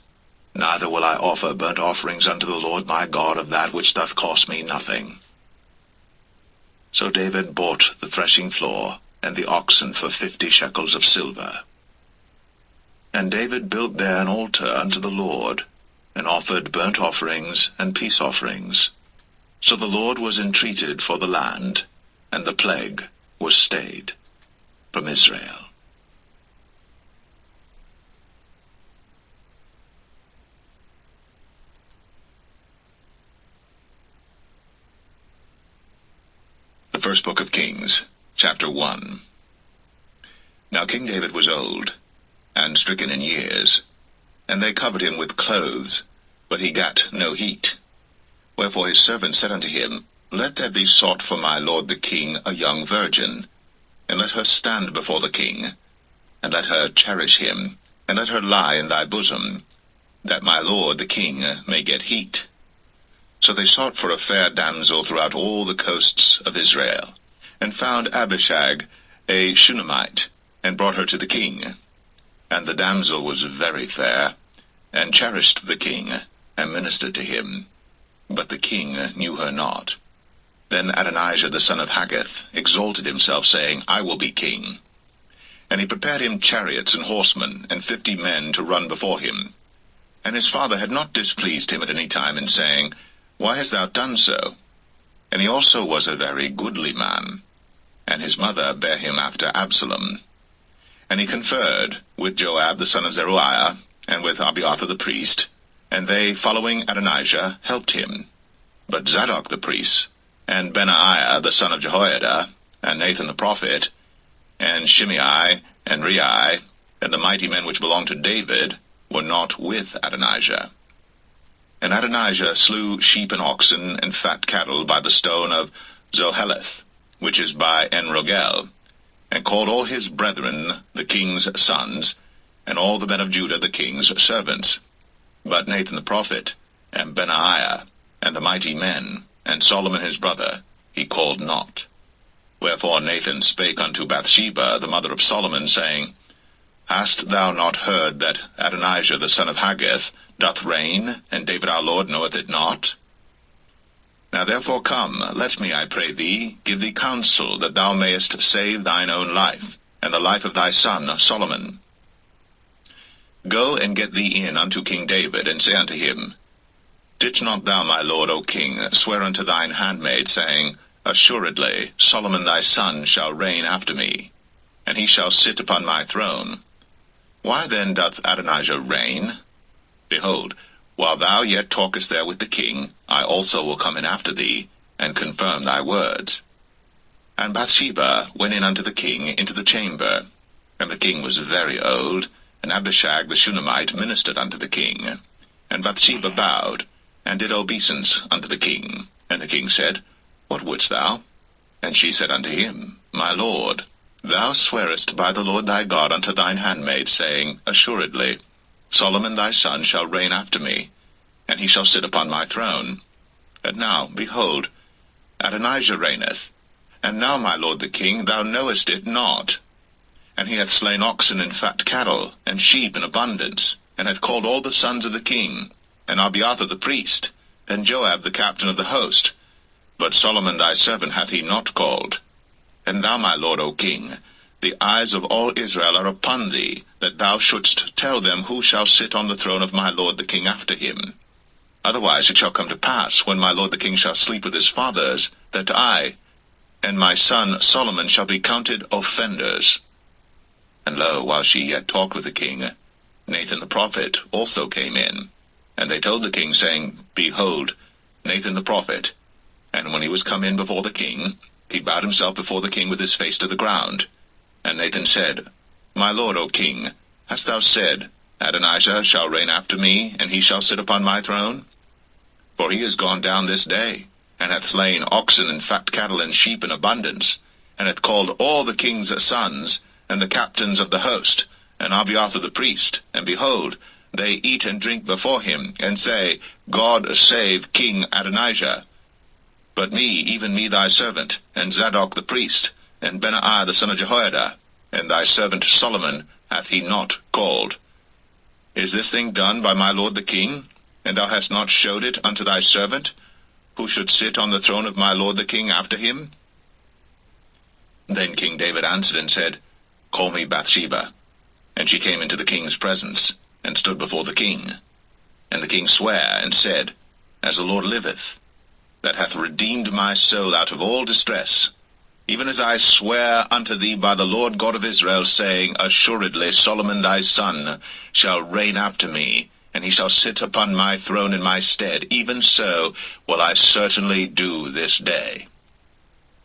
Neither will I offer burnt offerings unto the Lord my God of that which doth cost me nothing. So David bought the threshing floor and the oxen for 50 shekels of silver. And David built there an altar unto the Lord, and offered burnt offerings and peace offerings. So the Lord was entreated for the land, and the plague was stayed from Israel. The first book of Kings, chapter 1. Now King David was old, and stricken in years, and they covered him with clothes, but he gat no heat. Wherefore his servant said unto him, Let there be sought for my lord the king a young virgin, and let her stand before the king, and let her cherish him, and let her lie in thy bosom, that my lord the king may get heat. So they sought for a fair damsel throughout all the coasts of Israel, and found Abishag, a Shunammite, and brought her to the king. And the damsel was very fair, and cherished the king, and ministered to him. But the king knew her not. Then Adonijah the son of Haggith exalted himself, saying, I will be king. And he prepared him chariots and horsemen, and 50 men to run before him. And his father had not displeased him at any time in saying, Why hast thou done so? And he also was a very goodly man. And his mother bare him after Absalom. And he conferred with Joab the son of Zeruiah, and with Abiathar the priest, and they, following Adonijah, helped him. But Zadok the priest, and Benaiah the son of Jehoiada, and Nathan the prophet, and Shimei, and Rei, and the mighty men which belonged to David, were not with Adonijah. And Adonijah slew sheep and oxen, and fat cattle by the stone of Zoheleth, which is by En-rogel, and called all his brethren the king's sons, and all the men of Judah the king's servants. But Nathan the prophet, and Benaiah, and the mighty men, and Solomon his brother, he called not. Wherefore Nathan spake unto Bathsheba, the mother of Solomon, saying, Hast thou not heard that Adonijah the son of Haggith doth reign, and David our Lord knoweth it not? Now therefore come, let me, I pray thee, give thee counsel, that thou mayest save thine own life, and the life of thy son Solomon. Go and get thee in unto King David, and say unto him, Didst not thou, my lord, O king, swear unto thine handmaid, saying, Assuredly Solomon thy son shall reign after me, and he shall sit upon my throne. Why then doth Adonijah reign? Behold, while thou yet talkest there with the king, I also will come in after thee, and confirm thy words. And Bathsheba went in unto the king into the chamber. And the king was very old, and Abishag the Shunammite ministered unto the king. And Bathsheba bowed, and did obeisance unto the king. And the king said, What wouldst thou? And she said unto him, My lord, thou swearest by the Lord thy God unto thine handmaid, saying, Assuredly, Solomon thy son shall reign after me, and he shall sit upon my throne. And now, behold, Adonijah reigneth. And now, my lord the king, thou knowest it not. And he hath slain oxen and fat cattle, and sheep in abundance, and hath called all the sons of the king, and Abiathar the priest, and Joab the captain of the host. But Solomon thy servant hath he not called. And thou, my lord, O king, the eyes of all Israel are upon thee, that thou shouldst tell them who shall sit on the throne of my lord the king after him. Otherwise it shall come to pass, when my lord the king shall sleep with his fathers, that I and my son Solomon shall be counted offenders. And lo, while she yet talked with the king, Nathan the prophet also came in. And they told the king, saying, Behold, Nathan the prophet. And when he was come in before the king, he bowed himself before the king with his face to the ground. And Nathan said, My lord, O king, hast thou said, Adonijah shall reign after me, and he shall sit upon my throne? For he is gone down this day, and hath slain oxen and fat cattle and sheep in abundance, and hath called all the king's sons, and the captains of the host, and Abiathar the priest, and behold, they eat and drink before him, and say, God save King Adonijah. But me, even me thy servant, and Zadok the priest, and Benaiah the son of Jehoiada, and thy servant Solomon hath he not called. Is this thing done by my lord the king, and thou hast not showed it unto thy servant, who should sit on the throne of my lord the king after him? Then King David answered and said, Call me Bathsheba. And she came into the king's presence, and stood before the king. And the king sware, and said, As the Lord liveth, that hath redeemed my soul out of all distress, even as I swear unto thee by the Lord God of Israel, saying, Assuredly Solomon thy son shall reign after me, and he shall sit upon my throne in my stead, even so will I certainly do this day.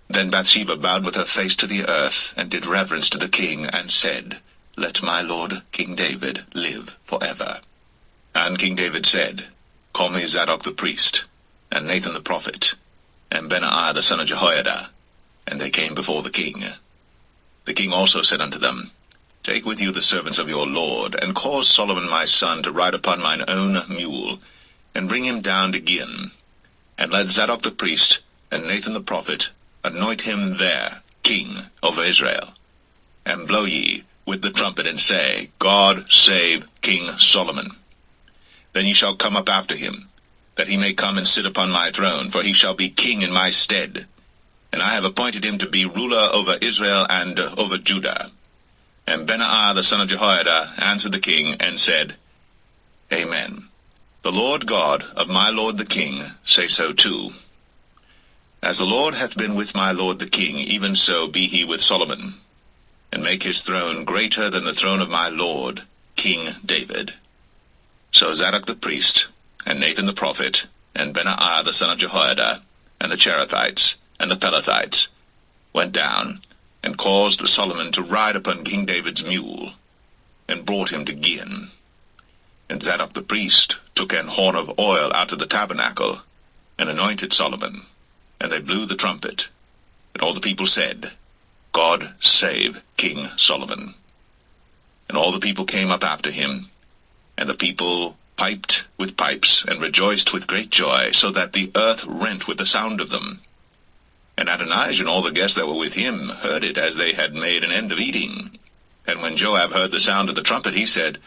Then Bathsheba bowed with her face to the earth, and did reverence to the king, and said, Let my lord King David live forever. And King David said, Call me Zadok the priest, and Nathan the prophet, and Benaiah the son of Jehoiada. And they came before the king. The king also said unto them, Take with you the servants of your lord, and cause Solomon my son to ride upon mine own mule, and bring him down to Gihon. And let Zadok the priest, and Nathan the prophet, anoint him there king over Israel. And blow ye with the trumpet, and say, God save King Solomon. Then ye shall come up after him, that he may come and sit upon my throne, for he shall be king in my stead. And I have appointed him to be ruler over Israel and over Judah. And Benaiah the son of Jehoiada answered the king, and said, Amen. The Lord God of my lord the king say so too. As the Lord hath been with my lord the king, even so be he with Solomon, and make his throne greater than the throne of my lord King David. So Zadok the priest, and Nathan the prophet, and Benaiah the son of Jehoiada, and the Cherethites, and the Pelethites, went down, and caused Solomon to ride upon King David's mule, and brought him to Gihon. And Zadok the priest took an horn of oil out of the tabernacle, and anointed Solomon, and they blew the trumpet. And all the people said, God save King Solomon. And all the people came up after him, and the people piped with pipes, and rejoiced with great joy, so that the earth rent with the sound of them. And Adonijah and all the guests that were with him heard it, as they had made an end of eating. And when Joab heard the sound of the trumpet, he said,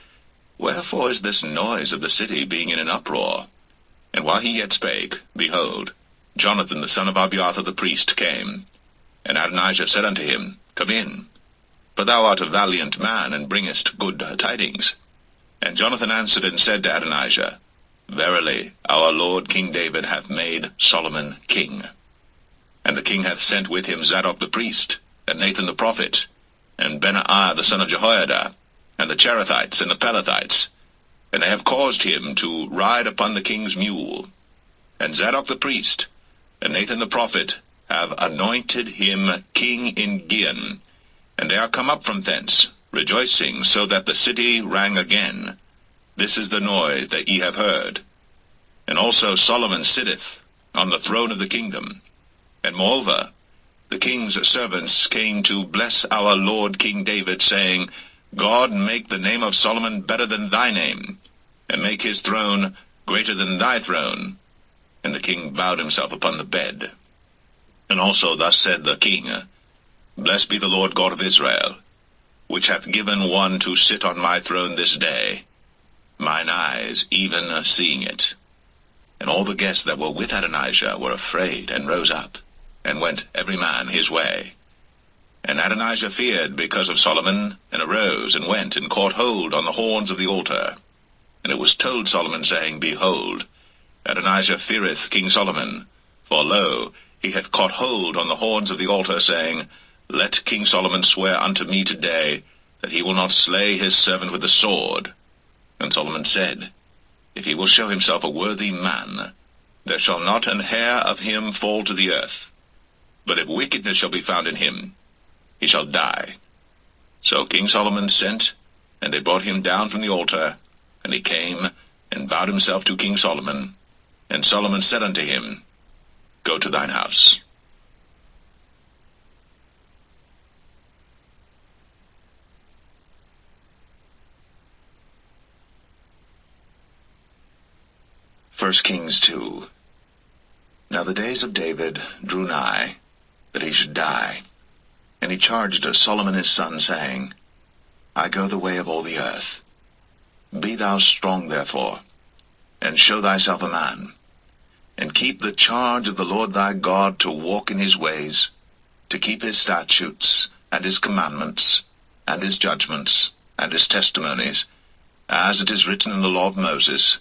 Wherefore is this noise of the city being in an uproar? And while he yet spake, behold, Jonathan the son of Abiathar the priest came. And Adonijah said unto him, Come in, for thou art a valiant man, and bringest good tidings. And Jonathan answered and said to Adonijah, Verily, our lord King David hath made Solomon king. And the king hath sent with him Zadok the priest, and Nathan the prophet, and Benaiah the son of Jehoiada, and the Cherethites and the Pelethites, and they have caused him to ride upon the king's mule. And Zadok the priest, and Nathan the prophet, have anointed him king in Gihon, and they are come up from thence, rejoicing, so that the city rang again. This is the noise that ye have heard. And also Solomon sitteth on the throne of the kingdom. And moreover, the king's servants came to bless our Lord King David, saying, God make the name of Solomon better than thy name, and make his throne greater than thy throne. And the king bowed himself upon the bed. And also thus said the king, Blessed be the Lord God of Israel, which hath given one to sit on my throne this day, mine eyes even seeing it. And all the guests that were with Adonijah were afraid, and rose up, and went every man his way. And Adonijah feared because of Solomon, and arose, and went, and caught hold on the horns of the altar. And it was told Solomon, saying, Behold, Adonijah feareth King Solomon, for lo, he hath caught hold on the horns of the altar, saying, Let King Solomon swear unto me today, that he will not slay his servant with the sword. And Solomon said, If he will show himself a worthy man, there shall not an hair of him fall to the earth. But if wickedness shall be found in him, he shall die. So King Solomon sent, and they brought him down from the altar, and he came, and bowed himself to King Solomon. And Solomon said unto him, Go to thine house. First Kings 2. Now the days of David drew nigh, that he should die. And he charged Solomon his son, saying, I go the way of all the earth. Be thou strong therefore, and show thyself a man, and keep the charge of the Lord thy God, to walk in his ways, to keep his statutes, and his commandments, and his judgments, and his testimonies, as it is written in the law of Moses,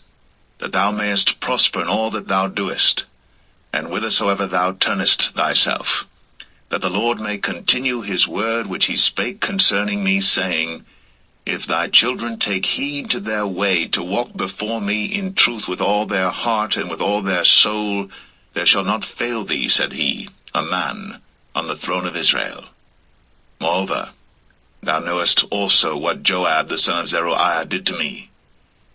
that thou mayest prosper in all that thou doest, and whithersoever thou turnest thyself, that the Lord may continue his word which he spake concerning me, saying, If thy children take heed to their way, to walk before me in truth with all their heart and with all their soul, there shall not fail thee, said he, a man on the throne of Israel. Moreover, thou knowest also what Joab the son of Zeruiah did to me,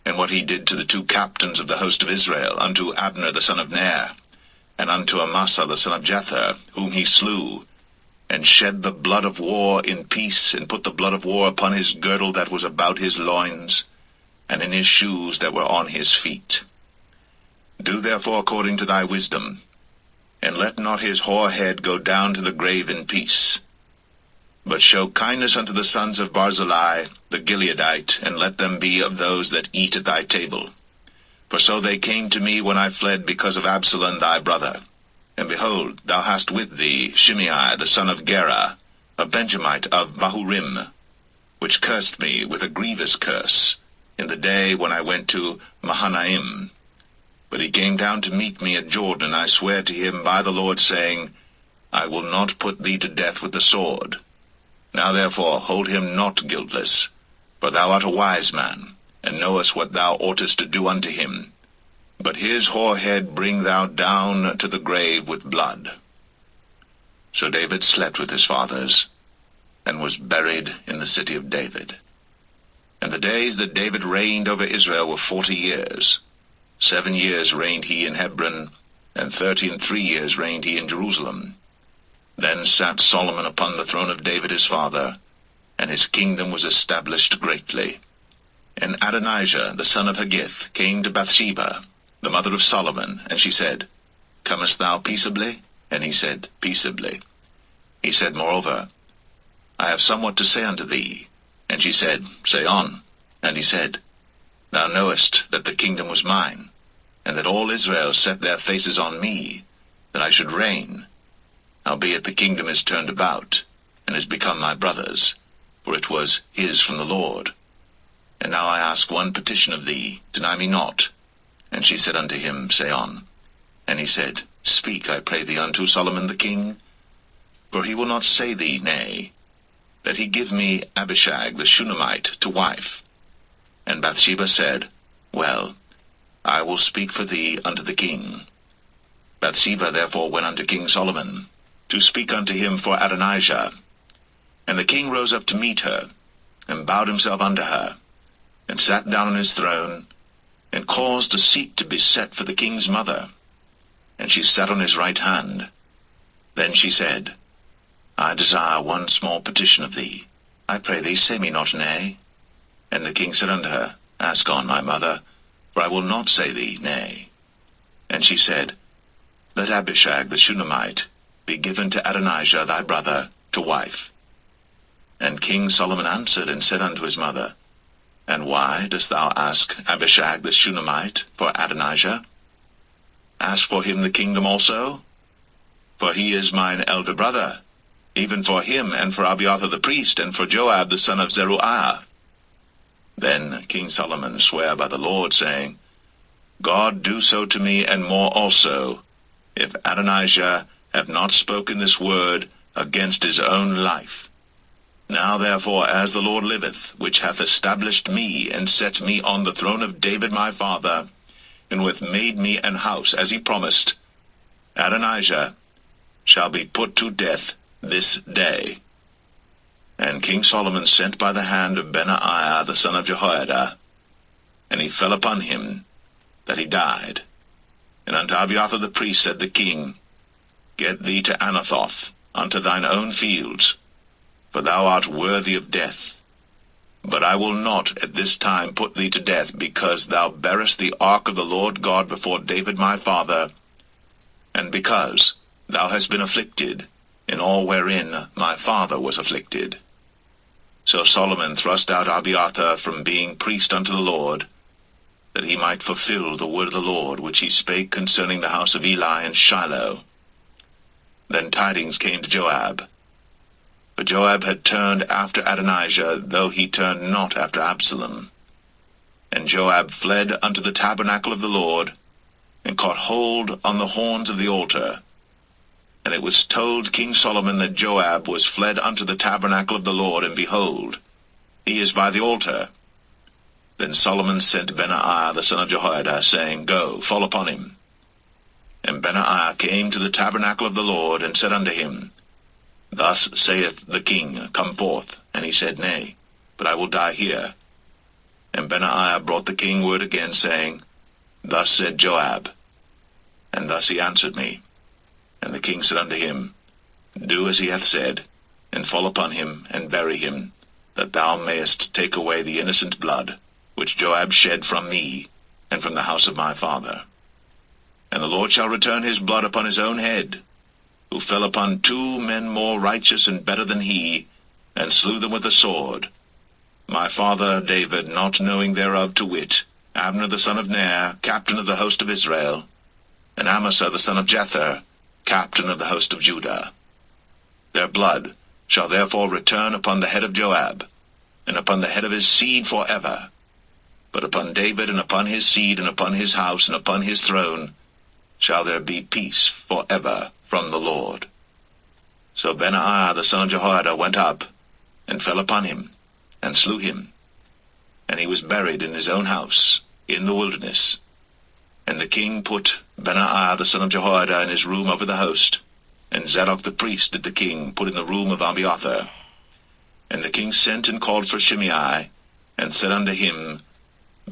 and what he did to the two captains of the host of Israel, unto Abner the son of Ner, and unto Amasa the son of Jether, whom he slew, and shed the blood of war in peace, and put the blood of war upon his girdle that was about his loins, and in his shoes that were on his feet. Do therefore according to thy wisdom, and let not his hoar head go down to the grave in peace. But show kindness unto the sons of Barzillai the Gileadite, and let them be of those that eat at thy table. For so they came to me when I fled because of Absalom thy brother. And behold, thou hast with thee Shimei the son of Gera, a Benjamite of Bahurim, which cursed me with a grievous curse, in the day when I went to Mahanaim. But he came down to meet me at Jordan, and I swear to him by the Lord, saying, I will not put thee to death with the sword. Now therefore hold him not guiltless, for thou art a wise man, and knowest what thou oughtest to do unto him. But his hoar head bring thou down to the grave with blood. So David slept with his fathers, and was buried in the city of David. And the days that David reigned over Israel were 40 years. 7 years reigned he in Hebron, and 33 years reigned he in Jerusalem. Then sat Solomon upon the throne of David his father, and his kingdom was established greatly. And Adonijah the son of Haggith came to Bathsheba, the mother of Solomon, and she said, Comest thou peaceably? And he said, Peaceably. He said, Moreover, I have somewhat to say unto thee. And she said, Say on. And he said, Thou knowest that the kingdom was mine, and that all Israel set their faces on me, that I should reign. Howbeit the kingdom is turned about, and is become my brother's, for it was his from the Lord. And now I ask one petition of thee, deny me not. And she said unto him, Say on. And he said, Speak, I pray thee, unto Solomon the king, for he will not say thee nay, that he give me Abishag the Shunammite to wife. And Bathsheba said, Well, I will speak for thee unto the king. Bathsheba therefore went unto King Solomon, to speak unto him for Adonijah. And the king rose up to meet her, and bowed himself unto her, and sat down on his throne, and caused a seat to be set for the king's mother. And she sat on his right hand. Then she said, I desire one small petition of thee. I pray thee, say me not nay. And the king said unto her, Ask on, my mother, for I will not say thee nay. And she said, Let Abishag the Shunammite be given to Adonijah thy brother to wife. And King Solomon answered and said unto his mother, And why dost thou ask Abishag the Shunammite for Adonijah? Ask for him the kingdom also? For he is mine elder brother, even for him, and for Abiathar the priest, and for Joab the son of Zeruiah. Then King Solomon sware by the Lord, saying, God do so to me, and more also, if Adonijah have not spoken this word against his own life. Now therefore, as the Lord liveth, which hath established me, and set me on the throne of David my father, and who hath made me an house, as he promised, Adonijah shall be put to death this day. And King Solomon sent by the hand of Benaiah the son of Jehoiada, and he fell upon him, that he died. And unto Abiathar the priest said the king, Get thee to Anathoth, unto thine own fields, for thou art worthy of death. But I will not at this time put thee to death, because thou bearest the ark of the Lord God before David my father, and because thou hast been afflicted in all wherein my father was afflicted. So Solomon thrust out Abiathar from being priest unto the Lord, that he might fulfill the word of the Lord, which he spake concerning the house of Eli and Shiloh. Then tidings came to Joab. For Joab had turned after Adonijah, though he turned not after Absalom. And Joab fled unto the tabernacle of the Lord, and caught hold on the horns of the altar. And it was told King Solomon that Joab was fled unto the tabernacle of the Lord, and behold, he is by the altar. Then Solomon sent Benaiah the son of Jehoiada, saying, Go, fall upon him. And Benaiah came to the tabernacle of the Lord, and said unto him, Thus saith the king, Come forth. And he said, Nay, but I will die here. And Benaiah brought the king word again, saying, Thus said Joab. And thus he answered me. And the king said unto him, Do as he hath said, and fall upon him, and bury him, that thou mayest take away the innocent blood, which Joab shed from me, and from the house of my father. And the Lord shall return his blood upon his own head, who fell upon 2 men more righteous and better than he, and slew them with the sword. My father David, not knowing thereof, to wit, Abner the son of Ner, captain of the host of Israel, and Amasa the son of Jether, captain of the host of Judah. Their blood shall therefore return upon the head of Joab, and upon the head of his seed forever. But upon David, and upon his seed, and upon his house, and upon his throne, shall there be peace forever from the Lord. So Benaiah the son of Jehoiada went up, and fell upon him, and slew him. And he was buried in his own house, in the wilderness. And the king put Benaiah the son of Jehoiada in his room over the host, and Zadok the priest did the king put in the room of Abiathar. And the king sent and called for Shimei, and said unto him,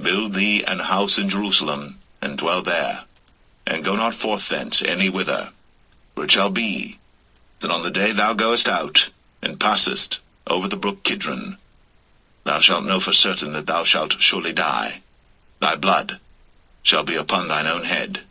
Build thee an house in Jerusalem, and dwell there, and go not forth thence any whither. For it shall be, that on the day thou goest out, and passest over the brook Kidron, thou shalt know for certain that thou shalt surely die. Thy blood shall be upon thine own head.